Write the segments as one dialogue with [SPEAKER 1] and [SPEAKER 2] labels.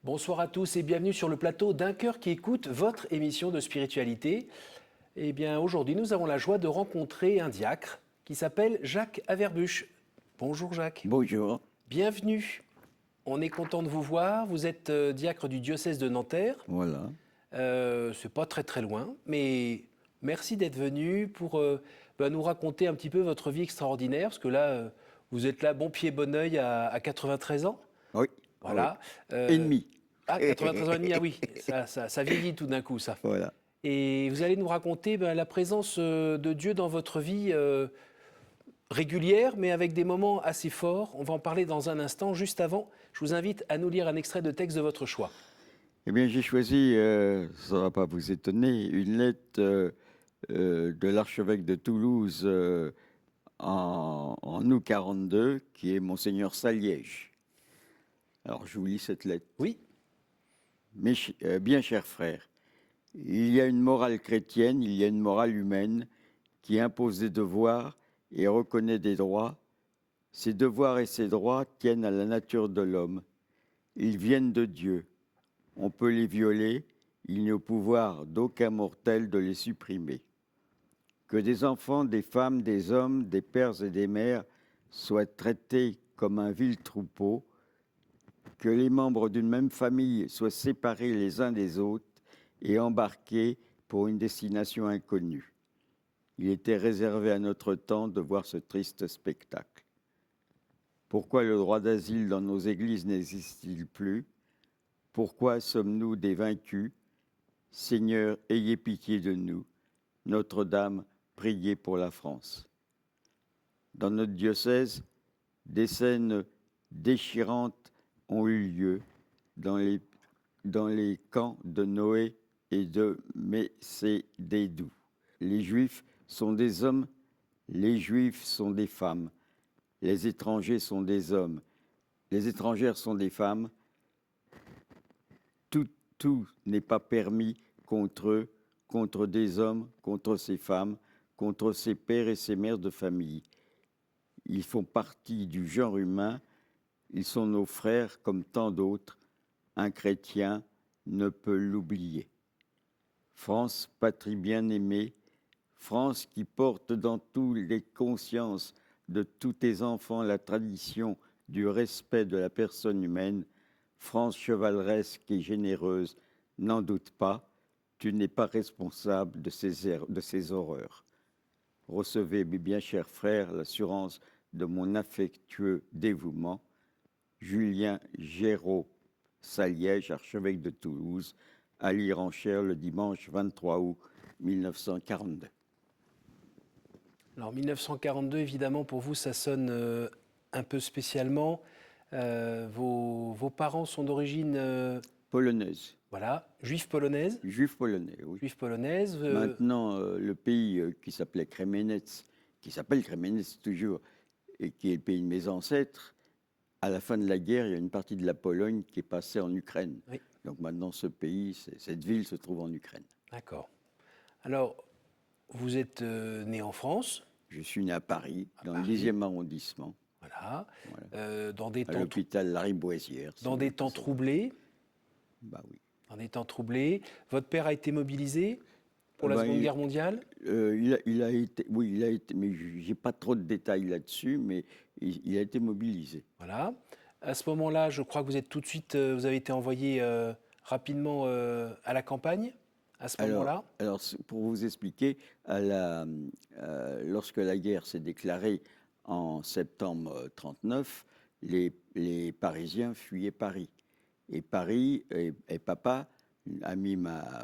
[SPEAKER 1] Bonsoir à tous et bienvenue sur le plateau d'Un cœur qui écoute, votre émission de spiritualité. Eh bien, aujourd'hui, nous avons la joie de rencontrer un diacre qui s'appelle Jacques Averbuch. Bonjour Jacques.
[SPEAKER 2] Bonjour.
[SPEAKER 1] Bienvenue. On est content de vous voir. Vous êtes diacre du diocèse de Nanterre.
[SPEAKER 2] Voilà.
[SPEAKER 1] C'est pas très très loin, mais merci d'être venu pour nous raconter un petit peu votre vie extraordinaire, parce que là, vous êtes là, bon pied, bon oeil, à 93 ans.
[SPEAKER 2] Oui.
[SPEAKER 1] Voilà.
[SPEAKER 2] Oui. Et demi.
[SPEAKER 1] Ah, 93 ans et demi, ah oui, ça vieillit tout d'un coup, ça.
[SPEAKER 2] Voilà.
[SPEAKER 1] Et vous allez nous raconter la présence de Dieu dans votre vie régulière, mais avec des moments assez forts. On va en parler dans un instant. Juste avant, je vous invite à nous lire un extrait de texte de votre choix.
[SPEAKER 2] Eh bien, j'ai choisi, ça ne va pas vous étonner, une lettre de l'archevêque de Toulouse en août 42, qui est Monseigneur Saliège. Alors, je vous lis cette lettre.
[SPEAKER 1] Oui.
[SPEAKER 2] Bien chers frères, il y a une morale chrétienne, il y a une morale humaine qui impose des devoirs et reconnaît des droits. Ces devoirs et ces droits tiennent à la nature de l'homme. Ils viennent de Dieu. On peut les violer, il n'est au pouvoir d'aucun mortel de les supprimer. Que des enfants, des femmes, des hommes, des pères et des mères soient traités comme un vil troupeau, que les membres d'une même famille soient séparés les uns des autres et embarqués pour une destination inconnue. Il était réservé à notre temps de voir ce triste spectacle. Pourquoi le droit d'asile dans nos églises n'existe-t-il plus ? Pourquoi sommes-nous des vaincus ? Seigneur, ayez pitié de nous. Notre-Dame, priez pour la France. Dans notre diocèse, des scènes déchirantes ont eu lieu dans les camps de Noé et de Mécédédou. Les Juifs sont des hommes, les Juifs sont des femmes, les étrangers sont des hommes, les étrangères sont des femmes. Tout n'est pas permis contre eux, contre des hommes, contre ces femmes, contre ces pères et ces mères de famille. Ils font partie du genre humain, ils sont nos frères comme tant d'autres. Un chrétien ne peut l'oublier. France, patrie bien-aimée, France qui porte dans toutes les consciences de tous tes enfants la tradition du respect de la personne humaine, France chevaleresque et généreuse, n'en doute pas, tu n'es pas responsable de ces horreurs. Recevez, mes bien chers frères, l'assurance de mon affectueux dévouement. Julien Géraud Saliège, archevêque de Toulouse, à lire en chaire le dimanche 23 août 1942.
[SPEAKER 1] Alors 1942, évidemment, pour vous, ça sonne un peu spécialement. Vos parents sont d'origine
[SPEAKER 2] Polonaise.
[SPEAKER 1] voilà, juive polonaise.
[SPEAKER 2] Juif polonais, oui.
[SPEAKER 1] Juive polonaise.
[SPEAKER 2] Maintenant, le pays qui s'appelait Kremenets, qui s'appelle Kremenets toujours, et qui est le pays de mes ancêtres, à la fin de la guerre, il y a une partie de la Pologne qui est passée en Ukraine.
[SPEAKER 1] Oui.
[SPEAKER 2] Donc maintenant, ce pays, cette ville se trouve en Ukraine.
[SPEAKER 1] D'accord. Alors, vous êtes né en France.
[SPEAKER 2] Je suis né à Paris, dans
[SPEAKER 1] Paris.
[SPEAKER 2] le 10e arrondissement.
[SPEAKER 1] Voilà.
[SPEAKER 2] Voilà.
[SPEAKER 1] Dans des
[SPEAKER 2] à
[SPEAKER 1] temps,
[SPEAKER 2] l'hôpital Lariboisière.
[SPEAKER 1] dans des temps troublés.
[SPEAKER 2] Bah oui.
[SPEAKER 1] Dans des temps troublés. Votre père a été mobilisé pour la Seconde Guerre mondiale.
[SPEAKER 2] Il a été, oui, il a été, mais j'ai pas trop de détails là-dessus, mais il a été mobilisé.
[SPEAKER 1] Voilà. À ce moment-là, je crois que vous êtes tout de suite, vous avez été envoyé rapidement à la campagne. À ce moment-là.
[SPEAKER 2] Alors, pour vous expliquer, lorsque la guerre s'est déclarée en septembre 1939, les Parisiens fuyaient Paris. Et Paris, et papa a mis ma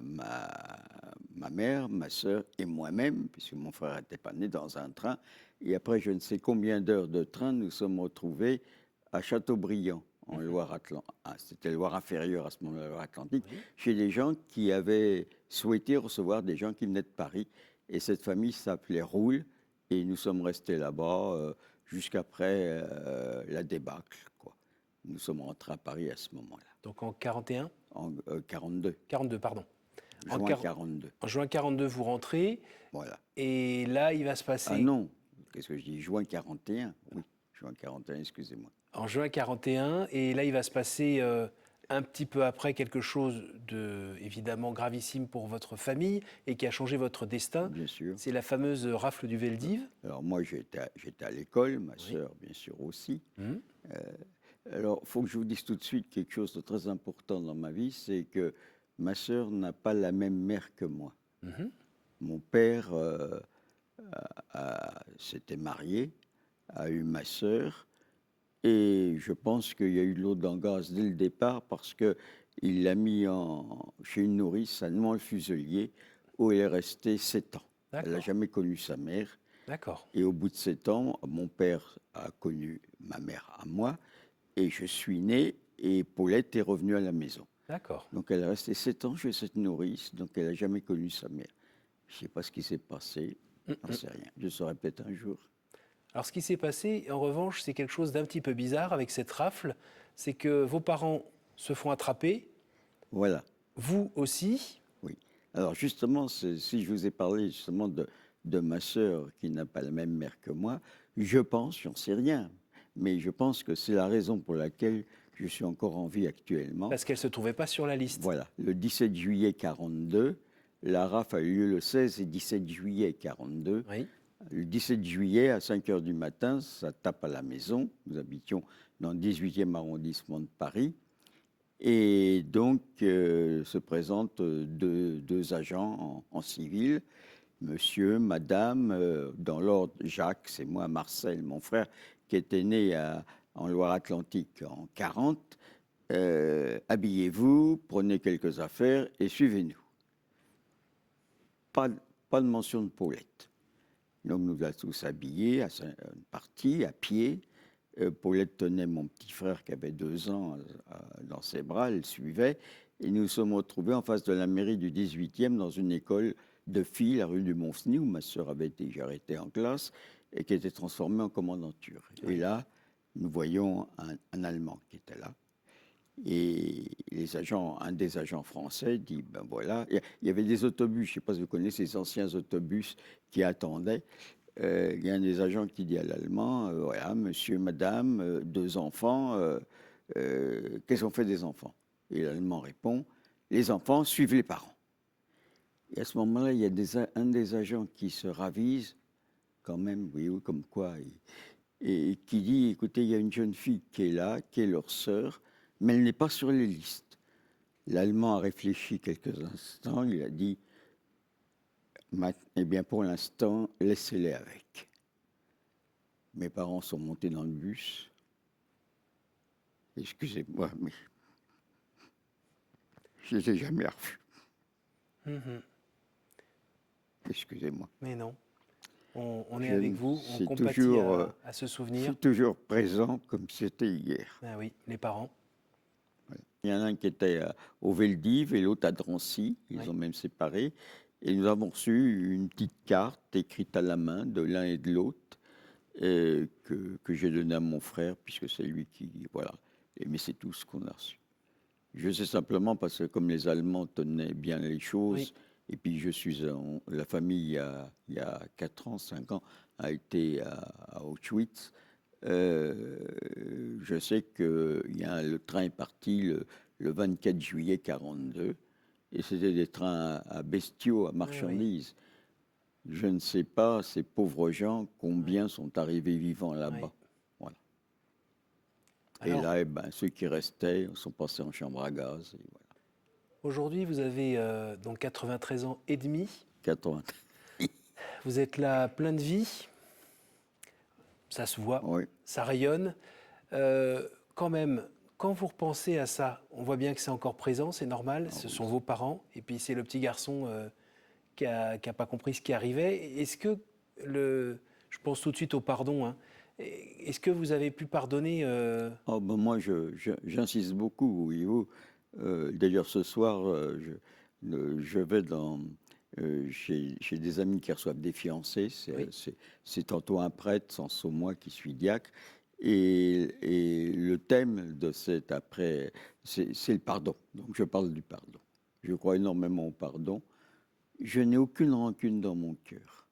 [SPEAKER 2] mère, ma sœur et moi-même, puisque mon frère n'était pas né, dans un train. Et après je ne sais combien d'heures de train, nous sommes retrouvés à Châteaubriand, en Loire-Atlantique. C'était Loire-Inférieure à ce moment-là, Loire-Atlantique, oui. Chez des gens qui avaient souhaité recevoir des gens qui venaient de Paris. Et cette famille s'appelait Roule. Et nous sommes restés là-bas jusqu'après la débâcle, quoi. Nous sommes rentrés à Paris à ce moment-là.
[SPEAKER 1] Donc en 41 ?
[SPEAKER 2] En 42.
[SPEAKER 1] 42, pardon.
[SPEAKER 2] Juin 42.
[SPEAKER 1] En juin 42, vous rentrez.
[SPEAKER 2] Voilà.
[SPEAKER 1] Et là, il va se passer...
[SPEAKER 2] Ah non, qu'est-ce que je dis ? Juin 41, oui. Juin 41, excusez-moi.
[SPEAKER 1] En juin 41, et là, il va se passer un petit peu après quelque chose de évidemment gravissime pour votre famille et qui a changé votre destin.
[SPEAKER 2] bien sûr.
[SPEAKER 1] C'est la fameuse rafle du Veldiv.
[SPEAKER 2] Alors moi, j'étais à l'école, ma
[SPEAKER 1] Oui.
[SPEAKER 2] sœur, bien sûr, aussi.
[SPEAKER 1] Mhm.
[SPEAKER 2] Alors, il faut que je vous dise tout de suite quelque chose de très important dans ma vie, c'est que ma sœur n'a pas la même mère que moi.
[SPEAKER 1] Mhm.
[SPEAKER 2] Mon père s'était marié, a eu ma sœur, et je pense qu'il y a eu de l'eau dans le gaz dès le départ parce qu'il l'a mis chez une nourrice à Nohant-le-Fuselier, où elle est restée 7 ans. Elle n'a
[SPEAKER 1] D'accord.
[SPEAKER 2] jamais connu sa mère.
[SPEAKER 1] D'accord.
[SPEAKER 2] Et au bout de 7 ans, mon père a connu ma mère à moi, et je suis né, et Paulette est revenue à la maison.
[SPEAKER 1] D'accord.
[SPEAKER 2] Donc elle est restée 7 ans chez cette nourrice, donc elle n'a jamais connu sa mère. Je ne sais pas ce qui s'est passé, j'en sais rien. Je saurai peut-être un jour.
[SPEAKER 1] Alors ce qui s'est passé, en revanche, c'est quelque chose d'un petit peu bizarre avec cette rafle, c'est que vos parents se font attraper,
[SPEAKER 2] Voilà,
[SPEAKER 1] vous aussi.
[SPEAKER 2] oui. Alors justement, si je vous ai parlé justement de ma sœur qui n'a pas la même mère que moi, je pense, j'en sais rien, mais je pense que c'est la raison pour laquelle je suis encore en vie actuellement.
[SPEAKER 1] Parce qu'elle ne se trouvait pas sur la liste.
[SPEAKER 2] Voilà, le 17 juillet 42, la RAF a eu lieu le 16 et 17 juillet 42.
[SPEAKER 1] Oui.
[SPEAKER 2] Le 17 juillet, à 5 heures du matin, ça tape à la maison. Nous habitions dans le 18e arrondissement de Paris. Et donc, se présentent deux agents en civil, monsieur, madame, dans l'ordre, Jacques, c'est moi, Marcel, mon frère, qui était né en Loire-Atlantique en 40. Habillez-vous, prenez quelques affaires et suivez-nous. Pas de mention de Paulette. Donc nous avons tous habillés, partis à pied. Paulette tenait mon petit frère qui avait 2 ans dans ses bras, elle suivait. Et nous nous sommes retrouvés en face de la mairie du 18e dans une école de filles, la rue du Montcenis, où ma sœur avait déjà été en classe et qui était transformée en commandanture. Et là, nous voyons un Allemand qui était là. Et un des agents français dit, ben voilà, il y avait des autobus, je ne sais pas si vous connaissez ces anciens autobus qui attendaient. Il y a un des agents qui dit à l'Allemand, voilà, monsieur, madame, 2 enfants, qu'est-ce qu'on fait des enfants? Et l'Allemand répond, les enfants suivent les parents. Et à ce moment-là, il y a un des agents qui se ravise, quand même, oui, comme quoi, et qui dit, écoutez, il y a une jeune fille qui est là, qui est leur sœur, mais elle n'est pas sur les listes. L'Allemand a réfléchi quelques instants, il a dit, eh bien pour l'instant, laissez-les avec. Mes parents sont montés dans le bus. Excusez-moi, mais je ne les ai jamais revus.
[SPEAKER 1] Mhm.
[SPEAKER 2] Excusez-moi.
[SPEAKER 1] Mais non. On est avec vous, on
[SPEAKER 2] C'est
[SPEAKER 1] compatit
[SPEAKER 2] toujours,
[SPEAKER 1] à ce souvenir.
[SPEAKER 2] c'est toujours présent comme c'était hier.
[SPEAKER 1] Ah oui, les parents.
[SPEAKER 2] Voilà. Il y en a un qui était au Veldiv et l'autre à Drancy. Ils
[SPEAKER 1] Oui.
[SPEAKER 2] ont même séparé. Et nous avons reçu une petite carte écrite à la main de l'un et de l'autre que j'ai donnée à mon frère, puisque c'est lui qui... Voilà. Mais c'est tout ce qu'on a reçu. Je sais simplement parce que comme les Allemands tenaient bien les choses,
[SPEAKER 1] Oui.
[SPEAKER 2] et puis la famille, il y a 4 ans, 5 ans, a été à Auschwitz. Je sais que le train est parti le 24 juillet 42, et c'était des trains à bestiaux, à marchandises. Oui. Je ne sais pas, ces pauvres gens, combien sont arrivés vivants là-bas.
[SPEAKER 1] Oui.
[SPEAKER 2] Voilà.
[SPEAKER 1] Alors,
[SPEAKER 2] et là, eh ben, ceux qui restaient sont passés en chambre à gaz. Et voilà.
[SPEAKER 1] aujourd'hui, vous avez donc 93 ans et demi.
[SPEAKER 2] 80.
[SPEAKER 1] Vous êtes là plein de vie. Ça se voit,
[SPEAKER 2] Oui.
[SPEAKER 1] ça rayonne. Quand même, quand vous repensez à ça, on voit bien que c'est encore présent, c'est normal, ce sont vos parents, et puis c'est le petit garçon qui n'a pas compris ce qui arrivait. Est-ce que, je pense tout de suite au pardon, hein, est-ce que vous avez pu pardonner
[SPEAKER 2] Oh, ben moi, j'insiste beaucoup, voyez-vous. D'ailleurs, ce soir, je vais chez des amis qui reçoivent des fiancés.
[SPEAKER 1] Oui.
[SPEAKER 2] C'est tantôt un prêtre, sans moi, qui suis diacre. Et le thème de cet après, c'est le pardon. Donc, je parle du pardon. Je crois énormément au pardon. Je n'ai aucune rancune dans mon cœur.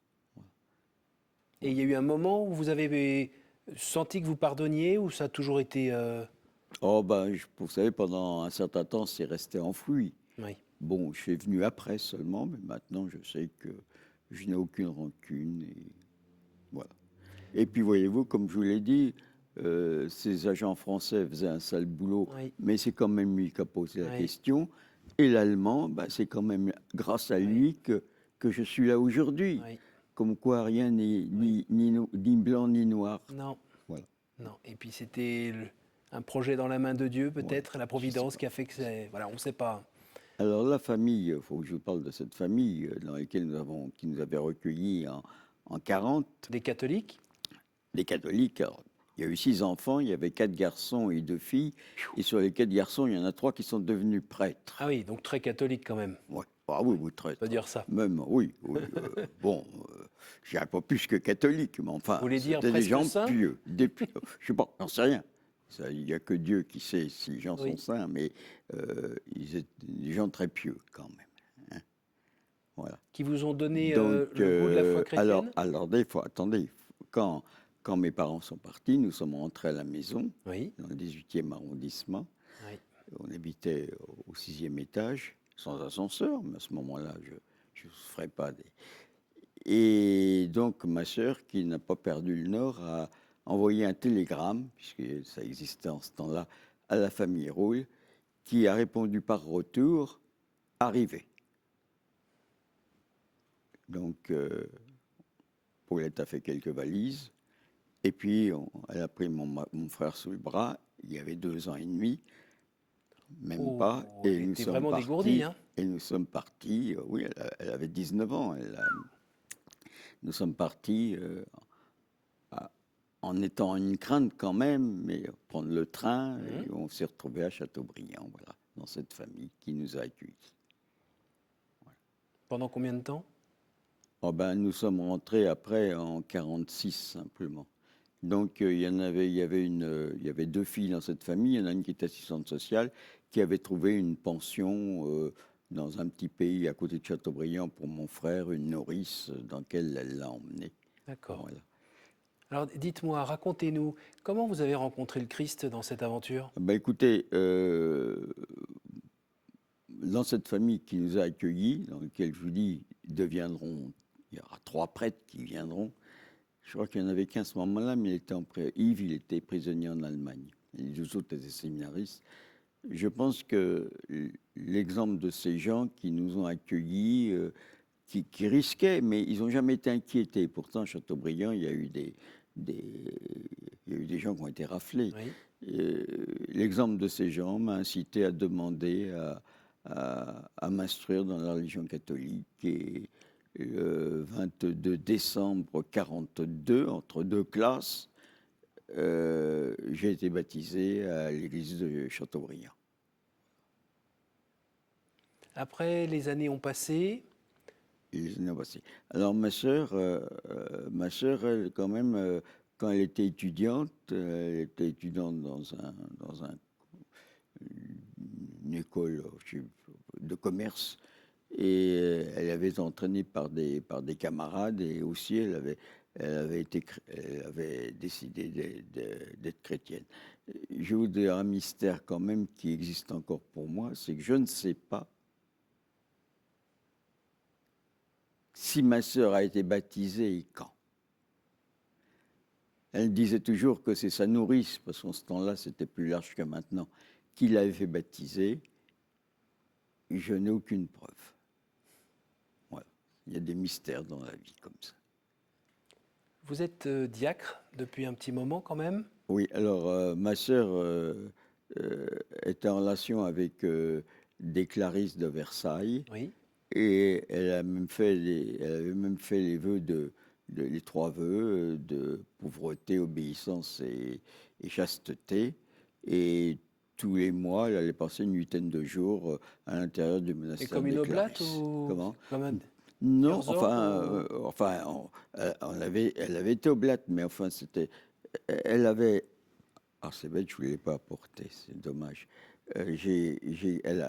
[SPEAKER 1] Et il y a eu un moment où vous avez senti que vous pardonniez, ou ça a toujours été
[SPEAKER 2] Oh, ben, vous savez, pendant un certain temps, c'est resté enfoui.
[SPEAKER 1] Oui.
[SPEAKER 2] Bon, je suis venu après seulement, mais maintenant, je sais que je n'ai aucune rancune. Et voilà. Et puis, voyez-vous, comme je vous l'ai dit, ces agents français faisaient un sale boulot,
[SPEAKER 1] Oui.
[SPEAKER 2] mais c'est quand même lui qui a posé la
[SPEAKER 1] Oui.
[SPEAKER 2] question. Et l'Allemand, ben, c'est quand même grâce à
[SPEAKER 1] Oui.
[SPEAKER 2] lui que je suis là aujourd'hui.
[SPEAKER 1] Oui.
[SPEAKER 2] Comme quoi, rien n'est ni blanc ni noir.
[SPEAKER 1] Non.
[SPEAKER 2] Voilà.
[SPEAKER 1] Non. Et puis c'était un projet dans la main de Dieu,
[SPEAKER 2] Voilà.
[SPEAKER 1] peut-être, la
[SPEAKER 2] Je sais
[SPEAKER 1] providence
[SPEAKER 2] pas.
[SPEAKER 1] qui a fait que c'est. Voilà, on ne sait pas.
[SPEAKER 2] Alors la famille, il faut que je vous parle de cette famille dans laquelle qui nous avait recueillis en 40,
[SPEAKER 1] Des catholiques.
[SPEAKER 2] les catholiques. Alors, il y a eu 6 enfants, il y avait 4 garçons et 2 filles. Et sur les 4 garçons, il y en a 3 qui sont devenus prêtres.
[SPEAKER 1] Ah oui, donc très catholique quand même.
[SPEAKER 2] Ouais. Ah oui, oui, très,
[SPEAKER 1] On peut
[SPEAKER 2] très.
[SPEAKER 1] dire ça.
[SPEAKER 2] Même, oui, oui. Bon, je dirais pas plus que catholique, mais enfin,
[SPEAKER 1] Vous voulez dire
[SPEAKER 2] c'était des
[SPEAKER 1] presque
[SPEAKER 2] gens
[SPEAKER 1] saint?
[SPEAKER 2] pieux. Je sais pas, j'en sais rien. Il n'y a que Dieu qui sait si les gens sont
[SPEAKER 1] Oui.
[SPEAKER 2] saints, mais ils étaient des gens très pieux quand même. Hein. Voilà.
[SPEAKER 1] Qui vous ont donné
[SPEAKER 2] Donc,
[SPEAKER 1] le goût de la foi chrétienne?
[SPEAKER 2] alors des fois, attendez, quand mes parents sont partis, nous sommes rentrés à la maison,
[SPEAKER 1] Oui.
[SPEAKER 2] dans le 18e arrondissement.
[SPEAKER 1] Oui.
[SPEAKER 2] On habitait au 6e étage, sans ascenseur, mais à ce moment-là, je ne ferais pas des... Et donc, ma sœur, qui n'a pas perdu le nord, a envoyé un télégramme, puisque ça existait en ce temps-là, à la famille Roule, qui a répondu par retour, arrivé. Donc, Paulette a fait quelques valises. Et puis, elle a pris mon frère sous le bras. Il y avait 2 ans et demi, même
[SPEAKER 1] Oh,
[SPEAKER 2] pas.
[SPEAKER 1] elle était vraiment dégourdie, hein?
[SPEAKER 2] Et nous sommes partis. Oui, elle avait 19 ans. Nous sommes partis en étant une crainte quand même, mais prendre le train.
[SPEAKER 1] Mhm.
[SPEAKER 2] Et on s'est retrouvés à Châteaubriand, voilà, dans cette famille qui nous a accueillis.
[SPEAKER 1] Pendant combien de temps?
[SPEAKER 2] Oh ben, nous sommes rentrés après en 46 simplement. Donc il y avait 2 filles dans cette famille. Il y en a une qui était assistante sociale, qui avait trouvé une pension dans un petit pays à côté de Châteaubriand pour mon frère, une nourrice dans laquelle elle l'a emmené.
[SPEAKER 1] D'accord.
[SPEAKER 2] Voilà.
[SPEAKER 1] Alors dites-moi, racontez-nous, comment vous avez rencontré le Christ dans cette aventure?
[SPEAKER 2] Ben, écoutez, dans cette famille qui nous a accueillis, dans laquelle je vous dis, il y aura 3 prêtres qui viendront. Je crois qu'il n'y en avait qu'un à ce moment-là, mais Yves, il était prisonnier en Allemagne. Et les 2 autres étaient séminaristes. Je pense que l'exemple de ces gens qui nous ont accueillis, qui risquaient, mais ils n'ont jamais été inquiétés. Pourtant, à Châteaubriand, il y a eu il y a eu des gens qui ont été raflés.
[SPEAKER 1] Oui.
[SPEAKER 2] L'exemple de ces gens m'a incité à demander à m'instruire dans la religion catholique. Et le 22 décembre 42, entre 2 classes, j'ai été baptisé à l'église de Châteaubriand.
[SPEAKER 1] Après, les années ont passé.
[SPEAKER 2] Alors ma sœur, elle, quand même, quand elle était étudiante une école de commerce, et elle avait été entraînée par des camarades, et aussi elle avait décidé d'être chrétienne. Je vous dis un mystère quand même qui existe encore pour moi, c'est que je ne sais pas si ma sœur a été baptisée et quand. Elle disait toujours que c'est sa nourrice, parce qu'en ce temps-là, c'était plus large que maintenant, qui l'avait fait baptiser. Je n'ai aucune preuve. Voilà. Il y a des mystères dans la vie comme ça.
[SPEAKER 1] Vous êtes diacre depuis un petit moment quand même?
[SPEAKER 2] Oui, alors ma sœur était en relation avec des clarisses de Versailles,
[SPEAKER 1] Oui.
[SPEAKER 2] et elle avait même fait les vœux les 3 vœux de pauvreté, obéissance et chasteté. Et tous les mois, elle allait passer une 8aine de jours à l'intérieur du
[SPEAKER 1] Et
[SPEAKER 2] monastère
[SPEAKER 1] comme une
[SPEAKER 2] des
[SPEAKER 1] oblate
[SPEAKER 2] Clarisses.
[SPEAKER 1] ou
[SPEAKER 2] Comment?
[SPEAKER 1] comme un
[SPEAKER 2] Non,
[SPEAKER 1] Herzog
[SPEAKER 2] elle avait été oblate, mais enfin, elle avait... Ah, c'est bête, je ne voulais pas apporter, c'est dommage. Elle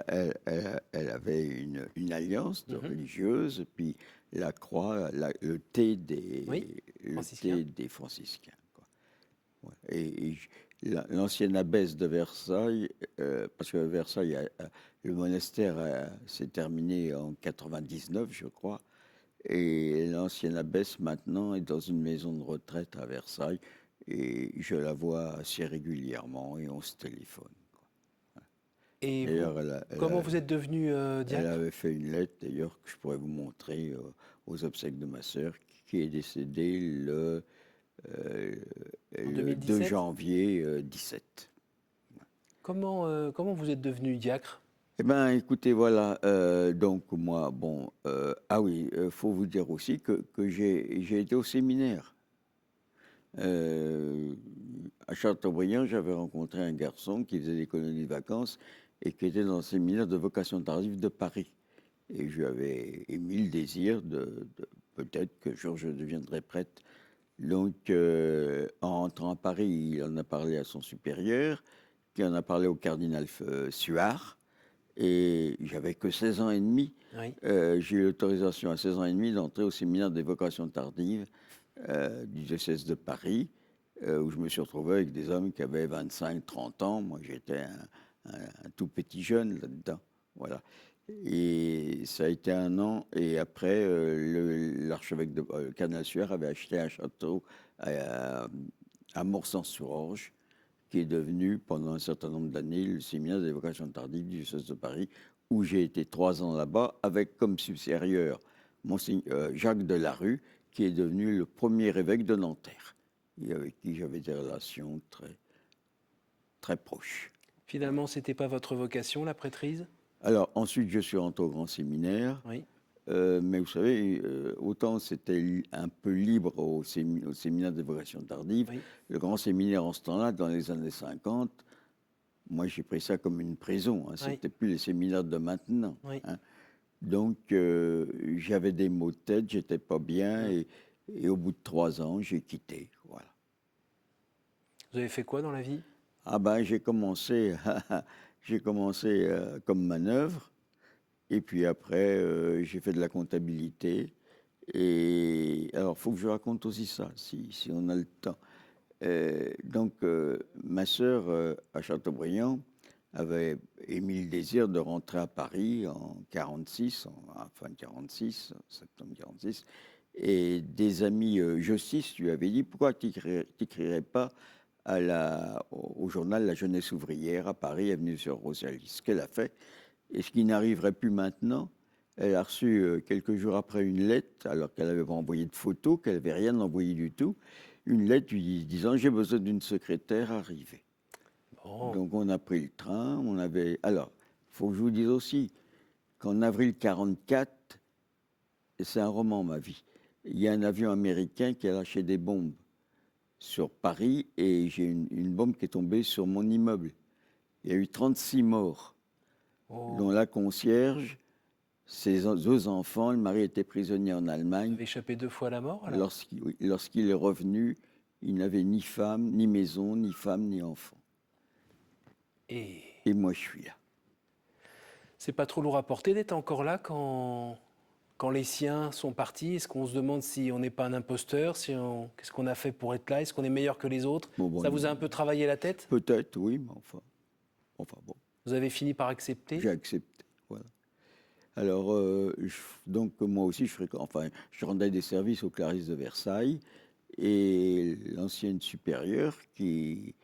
[SPEAKER 2] avait une alliance de
[SPEAKER 1] Mhm.
[SPEAKER 2] religieuse, puis la croix, le thé
[SPEAKER 1] Oui, franciscain.
[SPEAKER 2] des franciscains, quoi. Ouais. Et l'ancienne abbesse de Versailles, parce que Versailles, le monastère s'est terminé en 99, je crois, et l'ancienne abbesse maintenant est dans une maison de retraite à Versailles, et je la vois assez régulièrement et on se téléphone.
[SPEAKER 1] Et vous,
[SPEAKER 2] D'ailleurs,
[SPEAKER 1] comment vous êtes devenu
[SPEAKER 2] elle
[SPEAKER 1] diacre?
[SPEAKER 2] avait fait une lettre, d'ailleurs, que je pourrais vous montrer aux obsèques de ma sœur, qui est décédée euh,
[SPEAKER 1] En
[SPEAKER 2] le 2
[SPEAKER 1] 2017?
[SPEAKER 2] janvier 17.
[SPEAKER 1] Comment vous êtes devenu diacre?
[SPEAKER 2] Eh bien, écoutez, voilà, donc moi, bon, ah oui, faut vous dire aussi que j'ai été au séminaire. Euh, à Châteaubriand, j'avais rencontré un garçon qui faisait des colonies de vacances et qui était dans le séminaire de vocation tardive de Paris. Et je lui avais émis le désir de peut-être qu'un jour je deviendrai prêtre. Donc, en rentrant à Paris, il en a parlé à son supérieur, qui en a parlé au cardinal Suard. Et j'avais que 16 ans et demi.
[SPEAKER 1] Oui.
[SPEAKER 2] J'ai eu l'autorisation à 16 ans et demi d'entrer au séminaire des vocations tardives du diocèse de Paris, où je me suis retrouvé avec des hommes qui avaient 25, 30 ans. Moi, j'étais un tout petit jeune là-dedans. Voilà. Et ça a été un an. Et après, l'archevêque de Canal-Sueur avait acheté un château à Morsan-sur-Orge, qui est devenu, pendant un certain nombre d'années, le séminaire des vocations tardives du diocèse de Paris, où j'ai été 3 ans là-bas, avec comme supérieur Jacques Delarue, qui est devenu le premier évêque de Nanterre, et avec qui j'avais des relations très, très proches.
[SPEAKER 1] Finalement, c'était pas votre vocation, la prêtrise?
[SPEAKER 2] Alors, ensuite, je suis rentré au grand séminaire.
[SPEAKER 1] Oui.
[SPEAKER 2] Mais vous savez, autant c'était un peu libre au séminaire des vocations tardives,
[SPEAKER 1] Oui.
[SPEAKER 2] le grand séminaire en ce temps-là, dans les années 50, moi j'ai pris ça comme une prison. Hein,
[SPEAKER 1] Oui.
[SPEAKER 2] c'était plus les séminaires de maintenant.
[SPEAKER 1] Oui.
[SPEAKER 2] Hein. Donc j'avais des maux de tête, j'étais pas bien,
[SPEAKER 1] Mm.
[SPEAKER 2] et au bout de 3 ans, j'ai quitté. Voilà.
[SPEAKER 1] Vous avez fait quoi dans la vie?
[SPEAKER 2] Ah ben j'ai commencé, j'ai commencé comme manœuvre. Et puis après, j'ai fait de la comptabilité. Et alors, il faut que je raconte aussi ça, si on a le temps. Donc, ma sœur, à Châteaubriand, avait émis le désir de rentrer à Paris en 46, en fin 46, septembre 46. Et des amis justice lui avaient dit, pourquoi tu n'écrirais pas au journal La Jeunesse ouvrière à Paris, avenue sur Rosalie? Ce qu'elle a fait. Et ce qui n'arriverait plus maintenant, elle a reçu quelques jours après une lettre, alors qu'elle n'avait pas envoyé de photos, qu'elle n'avait rien envoyé du tout, une lettre lui disant j'ai besoin d'une secrétaire arrivée.
[SPEAKER 1] Bon.
[SPEAKER 2] Donc on a pris le train, on avait. Alors, il faut que je vous dise aussi qu'en avril 44, et c'est un roman ma vie, il y a un avion américain qui a lâché des bombes sur Paris et j'ai une bombe qui est tombée sur mon immeuble. Il y a eu 36 morts,
[SPEAKER 1] Oh.
[SPEAKER 2] dont la concierge. Ses 2 enfants, le mari était prisonnier en
[SPEAKER 1] Vous
[SPEAKER 2] Allemagne.
[SPEAKER 1] avez échappé 2 fois à la mort alors?
[SPEAKER 2] Lorsqu'il est revenu, il n'avait ni femme, ni maison, ni femme, ni enfant.
[SPEAKER 1] Et
[SPEAKER 2] Et moi, je suis là.
[SPEAKER 1] c'est pas trop lourd à porter d'être encore là quand les siens sont partis? Est-ce qu'on se demande si on n'est pas un imposteur, qu'est-ce qu'on a fait pour être là? Est-ce qu'on est meilleur que les autres?
[SPEAKER 2] Bon,
[SPEAKER 1] Ça vous a un peu travaillé la tête?
[SPEAKER 2] peut-être, oui, mais enfin bon,
[SPEAKER 1] Vous avez fini par accepter?
[SPEAKER 2] j'ai accepté. Voilà. Alors, donc moi aussi, je rendais des services aux Clarisses de Versailles et l'ancienne supérieure qui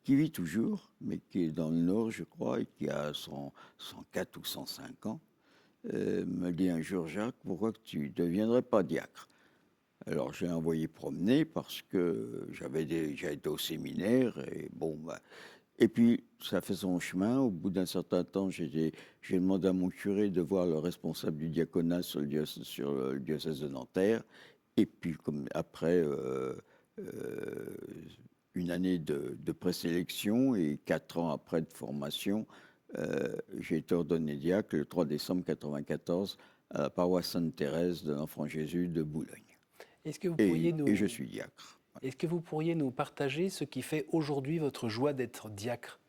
[SPEAKER 2] vit toujours, mais qui est dans le Nord, je crois, et qui a 104 ou 105 ans, me dit un jour, Jacques, pourquoi que tu ne deviendrais pas diacre? Alors j'ai envoyé promener parce que j'avais déjà été au séminaire et bon, bah, et puis ça fait son chemin. Au bout d'un certain temps, j'ai demandé à mon curé de voir le responsable du diaconat sur le diocèse de Nanterre. Et puis comme après euh, une année de présélection et 4 ans après de formation, j'ai été ordonné diacre le 3 décembre 94 à la paroisse Sainte-Thérèse de l'Enfant Jésus de Boulogne.
[SPEAKER 1] Est-ce que vous pourriez
[SPEAKER 2] Et je
[SPEAKER 1] nous,
[SPEAKER 2] suis diacre.
[SPEAKER 1] est-ce que vous pourriez nous partager ce qui fait aujourd'hui votre joie d'être diacre?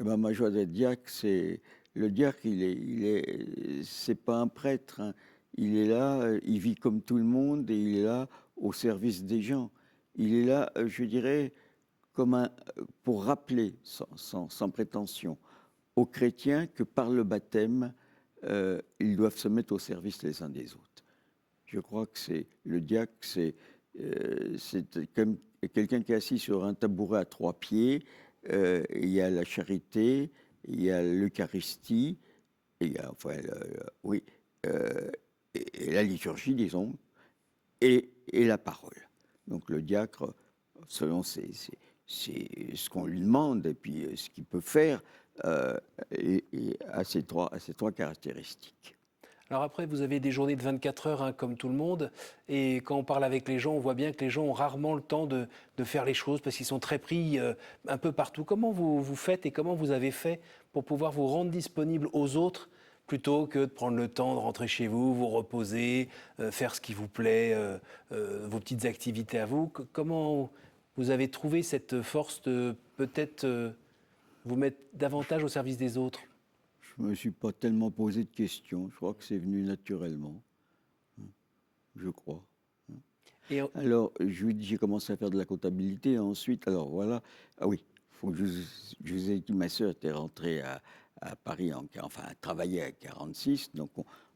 [SPEAKER 2] Eh ben, ma joie d'être diacre, c'est le diacre, c'est pas un prêtre. Hein. Il est là, il vit comme tout le monde et il est là au service des gens. Il est là, je dirais, comme pour rappeler, sans prétention, aux chrétiens que par le baptême, ils doivent se mettre au service les uns des autres. Je crois que le diacre, c'est comme quelqu'un qui est assis sur un tabouret à 3 pieds. Il y a la charité, il y a l'Eucharistie, et il y a, enfin, oui, euh, et la liturgie, disons, et la parole. Donc le diacre, selon ce qu'on lui demande et puis ce qu'il peut faire, et a ces trois caractéristiques.
[SPEAKER 1] Alors après, vous avez des journées de 24 heures, hein, comme tout le monde, et quand on parle avec les gens, on voit bien que les gens ont rarement le temps de faire les choses parce qu'ils sont très pris un peu partout. Comment vous faites et comment vous avez fait pour pouvoir vous rendre disponible aux autres plutôt que de prendre le temps de rentrer chez vous, vous reposer, faire ce qui vous plaît, vos petites activités à vous? Comment vous avez trouvé cette force de peut-être vous mettre davantage au service des autres?
[SPEAKER 2] Je ne me suis pas tellement posé de questions. Je crois que c'est venu naturellement. Je crois.
[SPEAKER 1] Et,
[SPEAKER 2] Alors, j'ai commencé à faire de la comptabilité. Ensuite, alors voilà. Ah oui, faut que je vous ai dit, ma sœur était rentrée à Paris, enfin, elle travaillait à 46. Donc,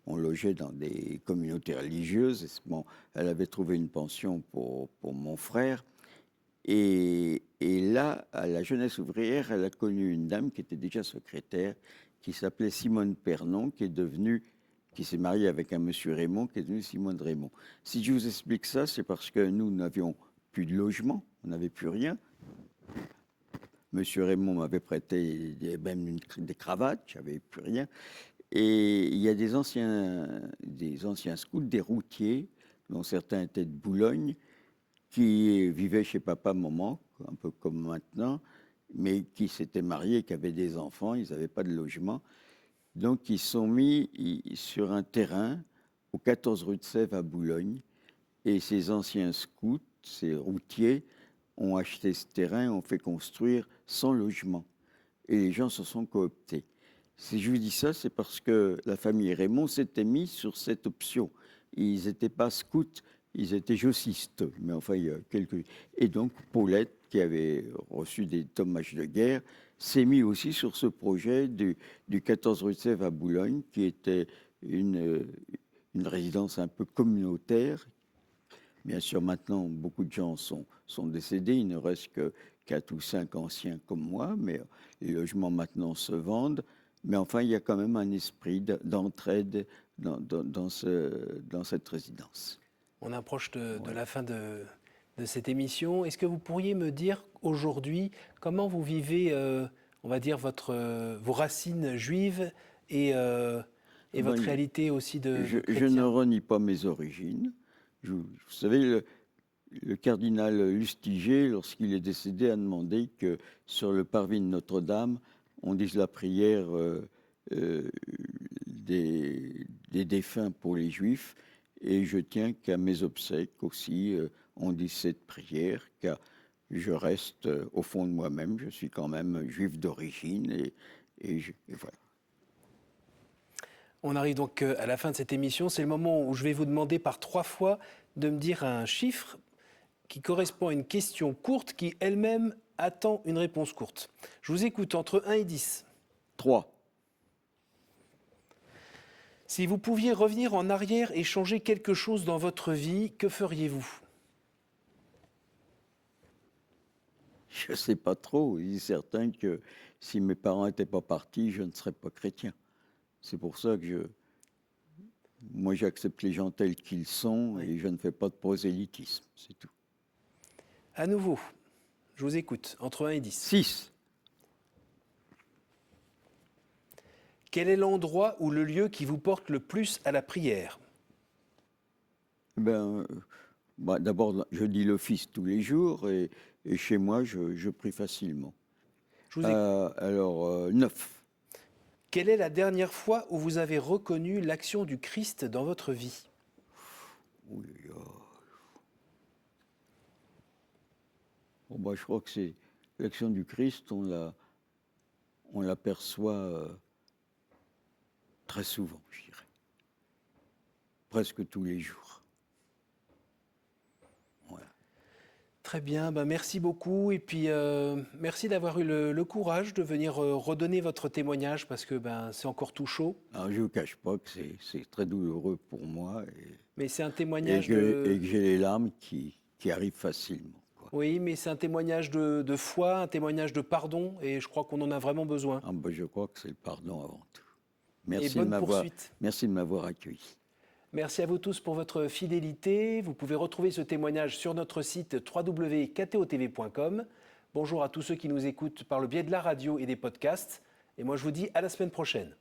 [SPEAKER 2] on logeait dans des communautés religieuses. Bon, elle avait trouvé une pension pour mon frère. Et là, à la jeunesse ouvrière, elle a connu une dame qui était déjà secrétaire, qui s'appelait Simone Pernon, qui s'est mariée avec un monsieur Raymond, qui est devenu Simone Raymond. Si je vous explique ça, c'est parce que nous n'avions plus de logement, on n'avait plus rien. Monsieur Raymond m'avait prêté même des cravates, j'avais plus rien. Et il y a des anciens scouts, des routiers, dont certains étaient de Boulogne, qui vivaient chez papa-maman, un peu comme maintenant, mais qui s'étaient mariés, qui avaient des enfants, ils n'avaient pas de logement. Donc, ils sont mis sur un terrain au 14 rue de Sèvres à Boulogne. Et ces anciens scouts, ces routiers, ont acheté ce terrain, ont fait construire 100 logements. Et les gens se sont cooptés. Si je vous dis ça, c'est parce que la famille Raymond s'était mise sur cette option. Ils n'étaient pas scouts, ils étaient jossistes. Mais enfin, il y a quelques... Et donc, Paulette, qui avait reçu des dommages de guerre, s'est mis aussi sur ce projet du 14 rue de Sèvres à Boulogne, qui était une résidence un peu communautaire. Bien sûr, maintenant, beaucoup de gens sont décédés. Il ne reste que 4 ou 5 anciens comme moi, mais les logements maintenant se vendent. Mais enfin, il y a quand même un esprit d'entraide dans cette résidence.
[SPEAKER 1] on approche de
[SPEAKER 2] Voilà.
[SPEAKER 1] la fin de cette émission. Est-ce que vous pourriez me dire aujourd'hui comment vous vivez, on va dire, vos racines juives et
[SPEAKER 2] Ben,
[SPEAKER 1] votre réalité aussi de
[SPEAKER 2] je ne
[SPEAKER 1] chrétien?
[SPEAKER 2] renie pas mes origines. Vous savez, le cardinal Lustiger, lorsqu'il est décédé, a demandé que sur le parvis de Notre-Dame, on dise la prière euh, des défunts pour les Juifs. Et je tiens qu'à mes obsèques aussi, on dise cette prière, car je reste au fond de moi-même, je suis quand même juif d'origine. Et voilà.
[SPEAKER 1] On arrive donc à la fin de cette émission. C'est le moment où je vais vous demander par 3 fois de me dire un chiffre qui correspond à une question courte qui elle-même attend une réponse courte. Je vous écoute entre 1 et 10.
[SPEAKER 2] 3.
[SPEAKER 1] Si vous pouviez revenir en arrière et changer quelque chose dans votre vie, que feriez-vous?
[SPEAKER 2] Je ne sais pas trop. Il est certain que si mes parents n'étaient pas partis, je ne serais pas chrétien. C'est pour ça que moi, j'accepte les gens tels qu'ils sont et je ne fais pas de prosélytisme. C'est tout.
[SPEAKER 1] À nouveau, je vous écoute, entre 1 et 10.
[SPEAKER 2] 6.
[SPEAKER 1] Quel est l'endroit ou le lieu qui vous porte le plus à la prière?
[SPEAKER 2] Ben, d'abord, je dis l'office tous les jours et chez moi, je prie facilement.
[SPEAKER 1] Je vous écoute.
[SPEAKER 2] Alors, 9.
[SPEAKER 1] Quelle est la dernière fois où vous avez reconnu l'action du Christ dans votre vie?
[SPEAKER 2] Oui, bon, je crois que c'est l'action du Christ, on l'aperçoit très souvent, je dirais. Presque tous les jours. Voilà.
[SPEAKER 1] Très bien, merci beaucoup et puis merci d'avoir eu le courage de venir redonner votre témoignage parce que c'est encore tout chaud.
[SPEAKER 2] Alors, je ne vous cache pas que c'est très douloureux pour moi
[SPEAKER 1] Mais c'est un
[SPEAKER 2] et
[SPEAKER 1] témoignage
[SPEAKER 2] que j'ai les larmes qui arrivent facilement, quoi.
[SPEAKER 1] Oui, mais c'est un témoignage de foi, un témoignage de pardon et je crois qu'on en a vraiment besoin.
[SPEAKER 2] Je crois que c'est le pardon avant tout.
[SPEAKER 1] Et bonne poursuite.
[SPEAKER 2] Merci de m'avoir accueilli.
[SPEAKER 1] Merci à vous tous pour votre fidélité. Vous pouvez retrouver ce témoignage sur notre site www.ktotv.com. Bonjour à tous ceux qui nous écoutent par le biais de la radio et des podcasts. Et moi, je vous dis à la semaine prochaine.